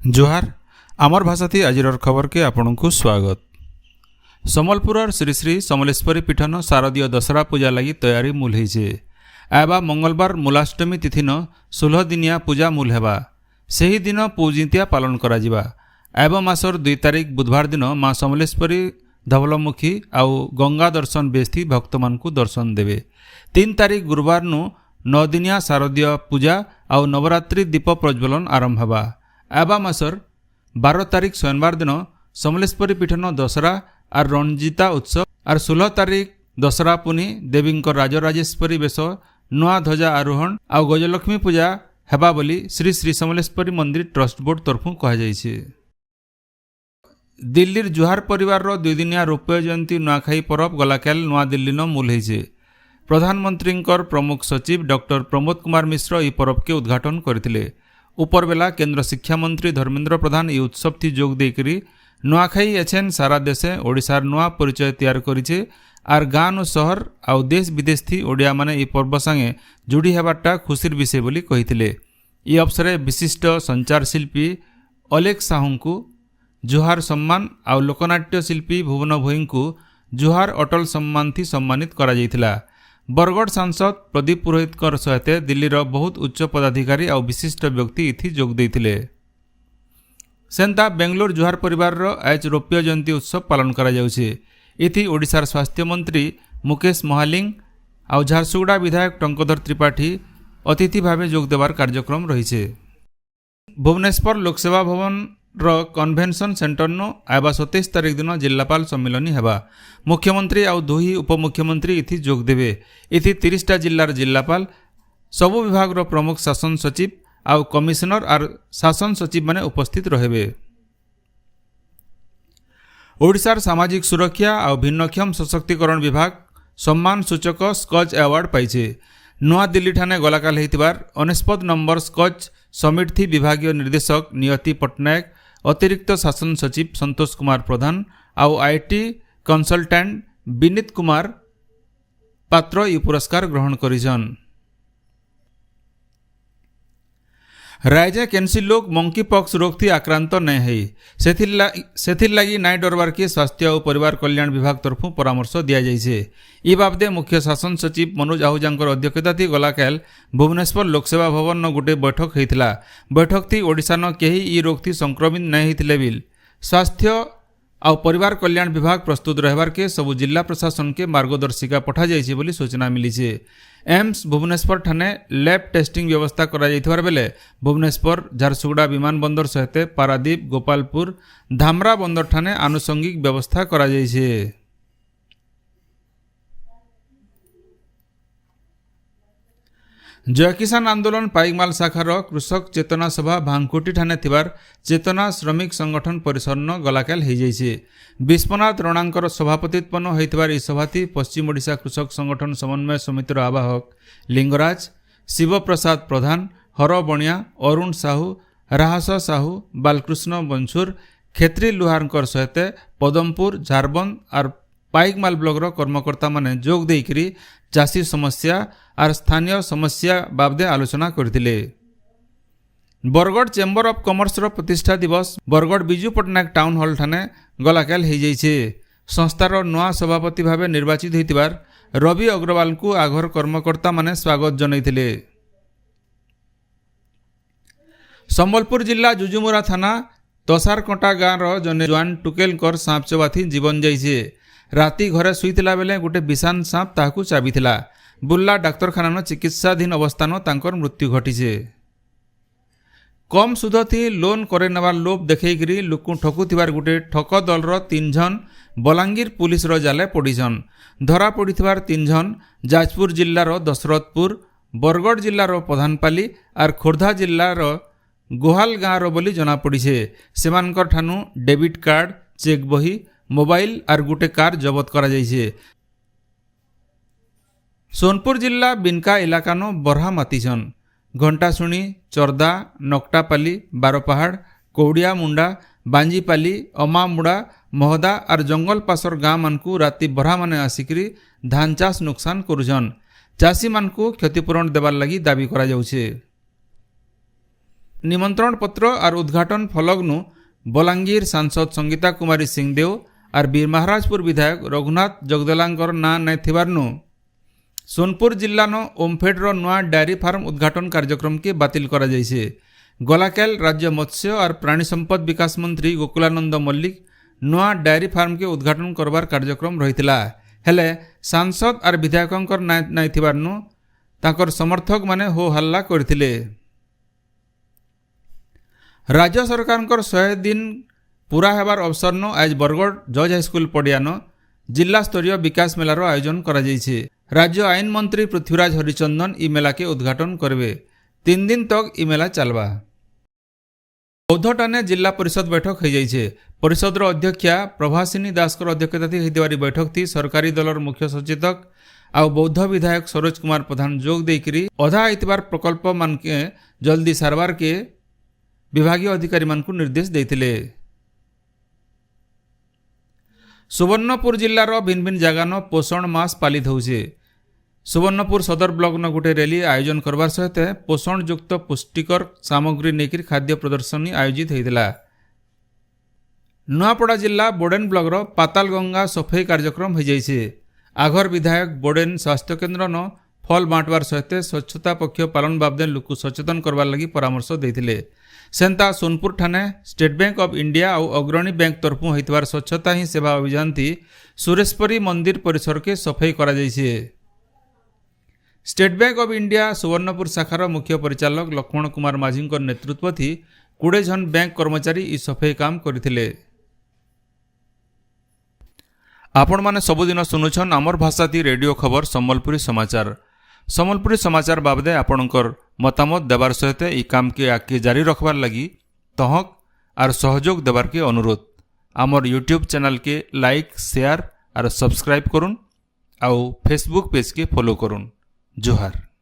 जोहार आमर भाषा थी आज खबर के आपण को स्वागत। सम्बलपुर श्री श्री समलेश्वरी पीठन शारदीय दशहरा पूजा लगी तैयारी मूल होइछे। आबा मंगलवार मूलाष्टमी तिथि न 16 दिनिया पूजा मूल हेबा। सेही दिन पूजिंतिया पालन करा जिबा। आबा मासर 2 तारिख बुधवार दिन माँ समलेश्वरी धवलमुखी आउ गंगा दर्शन बेस्थी भक्त मान को दर्शन देवे। 3 तारिख गुरुवार नु 9 दिनिया शारदीय पूजा आउ नवरात्रि दीप प्रज्वलन आरंभ हेबा। आबा मासर 12 तारिख सोमवार दिन समलेश्वरी पीठन दशहरा और रणजिता उत्सव और 16 तारिख दशहरा पुनी देवी राजराजेश्वरी बेश नुआ ध्वजा आरोहण और गजलक्ष्मी पूजा हेबा बोली श्री श्री समलेश्वरी मंदिर ट्रस्ट बोर्ड तरफु कहुई। दिल्लीर जुहार परिवार 2 दिनिया रौप्य जयंती नुआखाई परब गलाकाल नुआ दिल्ली न मूल होइछे। प्रधानमंत्री प्रमुख सचिव डॉक्टर प्रमोद कुमार मिश्र ई परब के उद्घाटन करथिले। उपरबेला केंद्र शिक्षा मंत्री धर्मेंद्र प्रधान ई उत्सव थी जोग देकरी नुआखाई एछेन सारा देशे ओडिशार नुआ परिचय तैयार करिछे आर गाँव शहर आउ देश विदेश थी ओडिया माने ई पर्व संगे जोड़ी हेबाटा खुशीर विषय बोली कहिथिले। ई अवसरे विशिष्ट संचार शिल्पी अलेख साहू को जुहार सम्मान आउ लोकनाट्य शिल्पी भुवन भोई को जुहार अटल सम्मान थी सम्मानित करा जायथिला। बरगढ़ सांसद प्रदीप पुरोहित सहित दिल्लीर बहुत उच्च पदाधिकारी और विशिष्ट व्यक्ति इथि जोग देइथिले। सेंता बेंगलोर जुहार परिवार आज रौप्य जयंती उत्सव पालन करा जाउछे। इथि ओडिशार स्वास्थ्य मंत्री मुकेश महालिंग और झारसुगुड़ा विधायक टंकधर त्रिपाठी अतिथि भावे जोग देवार कार्यक्रम रहिछे। भुवनेश्वर लोकसेवा भवन कन्वेंशन सेंटर नो आबा 27 तारिख दिन जिलापाल सम्मिलनी हेबा। मुख्यमंत्री और 2 उपमुख्यमंत्री इथि जोग देवे। इथि 30टा जिल्लार जिलापाल सबु विभाग रो प्रमुख शासन सचिव और कमिशनर और शासन सचिव माने उपस्थित रहेबे। ओडिशार सामाजिक सुरक्षा और भिन्नक्षम सशक्तिकरण विभाग सम्मान सूचक स्कच अवार्ड पाइछे। नुआ दिल्ली ठाने गलाकाल हेतिबार 49 नंबर स्कच समिट थी विभागीय निर्देशक नियति पट्टनायक अतिरिक्त शासन सचिव संतोष कुमार प्रधान और आईटी कंसल्टेंट विनीत कुमार पात्र ई पुरस्कार ग्रहण करिछन। राज्य केनसी लोग मंकी पॉक्स रोग थी आक्रांत नहीं है सेथिर लगी नाई डरबार के स्वास्थ्य और परिवार कल्याण विभाग तरफु परामर्श दिया जाइछे। ई बाबदे मुख्य शासन सचिव मनोज आहूजांकर अध्यक्षता थी गलाकाल भुवनेश्वर लोकसेवा भवन न गोटे बैठक होइथिला। बैठक थी ओडिशा न केही ई रोग थी संक्रमित नहीं होइथिले बिल स्वास्थ्य और परिवार कल्याण विभाग प्रस्तुत रहबार के सबु जिला प्रशासन के मार्गदर्शिका पठा जाइछे बोली सूचना मिली है। एम्स भुवनेश्वर ठाने लैब टेस्टिंग व्यवस्था करा जाइथिबार बेले भुवनेश्वर झारसुगुड़ा विमानबंदर सहित पारादीप गोपालपुर धामरा बंदर ठाने आनुषंगिक व्यवस्था करा जाइछे। जय किसान आंदोलन पाइकमाल शाखार कृषक चेतना सभा भांगकोटी ठाने थिबार चेतना श्रमिक संगठन परिसर न गलाकाल हो जाइछे। विश्वनाथ रणांकर सभापतित्वन होइथिबार ई सभाती पश्चिम ओडिशा कृषक संगठन समन्वय समितिर आवाहक लिंगराज शिवप्रसाद प्रधान हर बणिया अरुण साहू राहस साहू बालकृष्ण बंसुर खेत्री लुहारकर सहित पदमपुर झारबंद और पाइकमाल ब्लॉकर कर्मकर्ता माने जोग देइकरी चाषी समस्या और स्थानीय समस्या बाबदे आलोचना करथिले। बरगढ़ चेम्बर ऑफ कॉमर्स रो प्रतिष्ठा दिवस बरगढ़ बिजू पट्टनायक टाउन हॉल ठाने गलाकाल हो जाइछे। संस्थार नुआ सभापति भावे निर्वाचित होइतिबार रवि अग्रवाल को आघर कर्मकर्ता माने स्वागत जनैथिले। संबलपुर जिला जुजुमुरा थाना तसारकंटा गाँव जने जवान टुकेलकर सांप चबाथी जीवन जाइछे। राति घरे शुईथिला बेले गोटे विषाण सांप ताहाकू चाबिथिला। बुर्ला डाक्तरखाना चिकित्साधीन अवस्थान तांकर मृत्यु घटिछे। कम सुध थी लोन करे नवार लोभ देखैकरी लोक ठकुथिबार गोटे ठक दलर 3 जन बलांगीर पुलिस रो जाले पड़ीछन। धरा पड़िथिबार 3 जन जाजपुर जिल्लार दशरथपुर बरगढ़ जिल्लार प्रधानपाली और खोर्धा जिल्लार गोहाल गाँव बोली जना पड़ीछे। सेमानकर ठानु डेबिट कार्ड चेक बही मोबाइल और गोटे कार जबत करा जाइछे। सोनपुर जिला बिनका इलाकानो बरहा मातिछन। घंटाशुणी चरदा नकटापाली बारपहाड़ कौड़िया मुंडा बांजीपाली अमामुड़ा महदा और जंगल पासर गाँ मानकू राति बरहा माने आसिकरी धान चाष नुकसान करुछन। चाषी मानकू क्षतिपूरण देवार लगी दाबी करा जाउछे। निमंत्रण पत्र और उद्घाटन फलकनु बलांगीर सांसद संगीता कुमारी सिंहदेव और बीरमहाराजपुर विधायक रघुनाथ जगदलांकर ना नहीं थिबारनु सोनपुर जिल्लानो ओमफेडर नुआ डायरी फार्म उद्घाटन कार्यक्रम के बातिल करा जाइछे। गलाकेल राज्य मत्स्य और प्राणी संपद विकास मंत्री गोकुलानंद मल्लिक नुआ डायरी फार्म के उद्घाटन करबार कार्यक्रम रहितिला हेले सांसद और विधायकंकर नाइ थिबारनु ताकर समर्थक माने हो हल्ला करथिले। राज्य सरकारंकर 100 दिन पूरा हेबार अवसर न आज बरगढ़ जज हाईस्कूल पड़ियान जिला स्तरीय विकास मेलार आयोजन करा जाइछे। राज्य आईन मंत्री पृथ्वीराज हरिचंदन इ मेला के उद्घाटन करबे। 3 दिन तक इ मेला चलबा। बौद्धटाने जिला परिषद बैठक हो जाइछे। परिषदर अध्यक्षा प्रभासिनी दासकर अध्यक्षता होइतिबारी बैठक थी सरकारी दलर मुख्य सचेतक आउ बौद्ध विधायक सरोज कुमार प्रधान जोग देकरी अधा आइतबार प्रकल्प मान के जल्दी सारवार के विभागीय अधिकारी मानकु निर्देश देइथिले। सुवर्णपुर जिल्लार भिन्न भिन्न जगान पोषण मास पालित होउछे। सुवर्णपुर सदर ब्लॉक न गोटे रैली आयोजन करबार सहित पोषण युक्त पुष्टिकर सामग्री नेकिर खाद्य प्रदर्शनी आयोजित होइतिला। नुआपड़ा जिला बोडेन ब्लॉकर पाताल गंगा सफाई कार्यक्रम हो जाइछे। आघर विधायक बोडेन स्वास्थ्य केन्द्र न फल बांटवार सहित स्वच्छता पक्ष पालन बाबदे लोक सचेतन करबार लगी परामर्श देइथिले। सेंता सोनपुर ठाणे स्टेट बैंक ऑफ इंडिया और अग्रणी बैंक तरफु होइतबार स्वच्छता ही सेवा अभियान थी सुरेशपरी मंदिर परिसर के सफाई करा जाइछे। State Bank of India Suvarnapur शाखार मुख्य परिचालक लक्ष्मण कुमार माझी नेतृत्व थी 20 जन बैंक कर्मचारी इ सफाई काम करथिले। आपण माने सबुदिन सुनुछन आमर भाषा ती रेडियो खबर सम्बलपुरी समाचार बाबदे आपणकर मतामत देवार सहित इ काम के आगे जारी रखबार लगी तहक और सहयोग देवार के अनुरोध। आमर यूट्यूब चैनल के लाइक शेयर और सब्सक्राइब करुन आउ फेसबुक पेज के फॉलो करुन। जोहार।